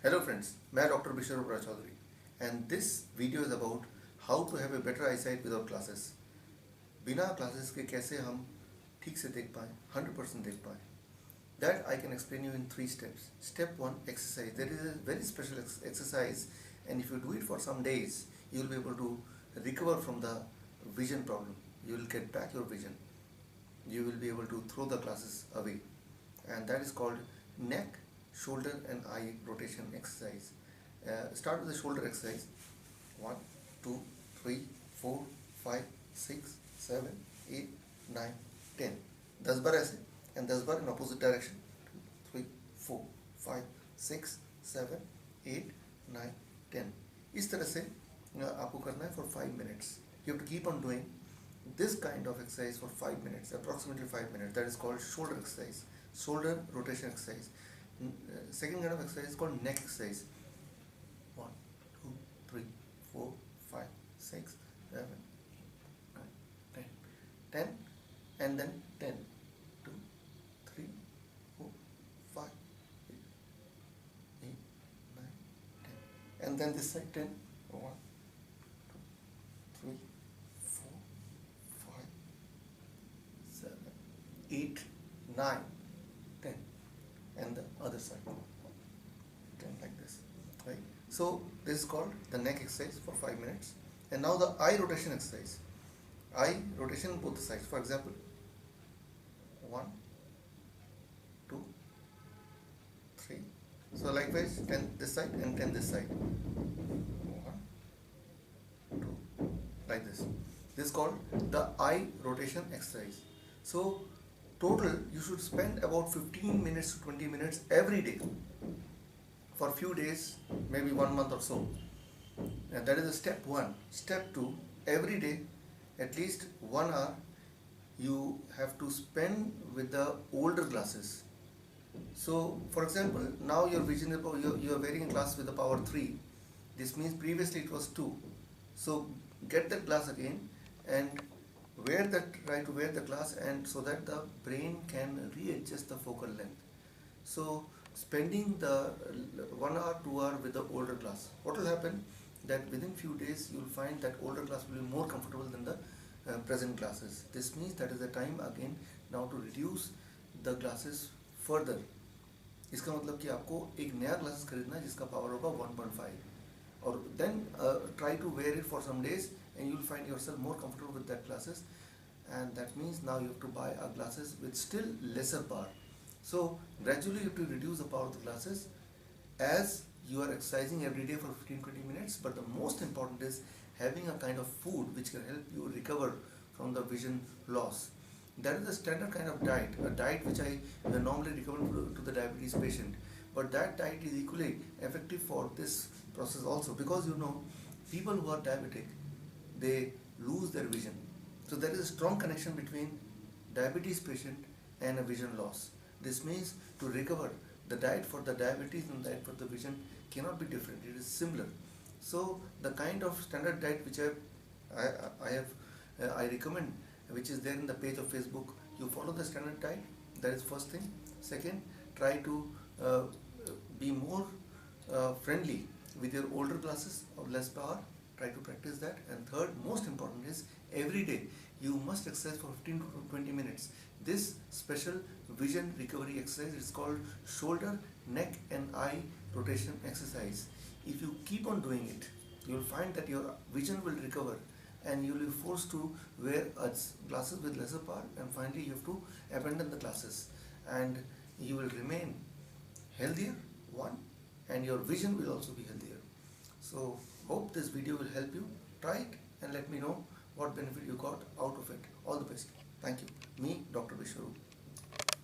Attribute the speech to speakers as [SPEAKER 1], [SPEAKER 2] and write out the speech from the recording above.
[SPEAKER 1] Hello friends, मैं doctor Bishor Chaudhary and this video is about how to have a better eyesight without glasses. बिना glasses के कैसे हम ठीक से देख पाएँ, 100% देख पाएँ। That I can explain you in 3 steps. Step 1, exercise. There is a very special exercise, and if you do it for some days, you will be able to recover from the vision problem. You will get back your vision. You will be able to throw the glasses away, and that is called neck, shoulder and eye rotation exercise. Start with the shoulder exercise. 1 2 3 4 5 6 7 8 9 10. 10 बार ऐसे and 10 bar in opposite direction. 2 3 4 5 6 7 8 9 10. इस तरह से आपको करना है for 5 minutes. You have to keep on doing this kind of exercise for 5 minutes, approximately 5 minutes. That is called shoulder exercise, shoulder rotation exercise. Second kind of exercise is called neck exercise. 1 2 3 4 5 6 7 8 9 10 and then 10 2 3 4 5 8 9 10 and then this side 10 1 2 3 4 5 7 8 9 10 and the other side 10 like this, right? So this is called the neck exercise for 5 minutes. And now the eye rotation exercise. Eye rotation both sides. For example, 1 2 3. So likewise 10 this side and 10 this side. 1 2 like this. This is called the eye rotation exercise. So total you should spend about 15 minutes to 20 minutes every day for few days, maybe 1 month or so. And that is the step 1. Step 2, every day at least 1 hour you have to spend with the older glasses. So for example, now your vision you are wearing glasses with the power 3. This means previously it was 2. So get that glass again and try to wear the glass, and so that the brain can readjust the focal length. So spending the 1 hour 2 hour with the older glass, what will happen that within few days you will find that older glass will be more comfortable than the present glasses. This means that is the time again now to reduce the glasses further. इसका मतलब कि आपको एक नया glasses खरीदना है जिसका power होगा 1.5, और then try to wear it for some days and you will find yourself more comfortable with that glasses. And that means now you have to buy a glasses with still lesser power. So gradually you have to reduce the power of the glasses as you are exercising every day for 15-20 minutes. But the most important is having a kind of food which can help you recover from the vision loss. That is the standard kind of diet, a diet which I normally recommend to the diabetes patient. But that diet is equally effective for this process also, because you know people who are diabetic, they lose their vision. So there is a strong connection between diabetes patient and a vision loss. This means to recover, the diet for the diabetes and the diet for the vision cannot be different. It is similar. So the kind of standard diet which I recommend, which is there in the page of Facebook, you follow the standard diet. That is first thing. Second, try to be more friendly with your older glasses of less power. Try to practice that. And third, most important is every day you must exercise for 15 to 20 minutes. This special vision recovery exercise is called shoulder, neck and eye rotation exercise. If you keep on doing it, you will find that your vision will recover and you will be forced to wear glasses with lesser power, and finally you have to abandon the glasses, and you will remain healthier, one, and your vision will also be healthier. So hope this video will help you. Try it and let me know what benefit you got out of it. All the best. Thank you. Me, Dr. Bishwaru.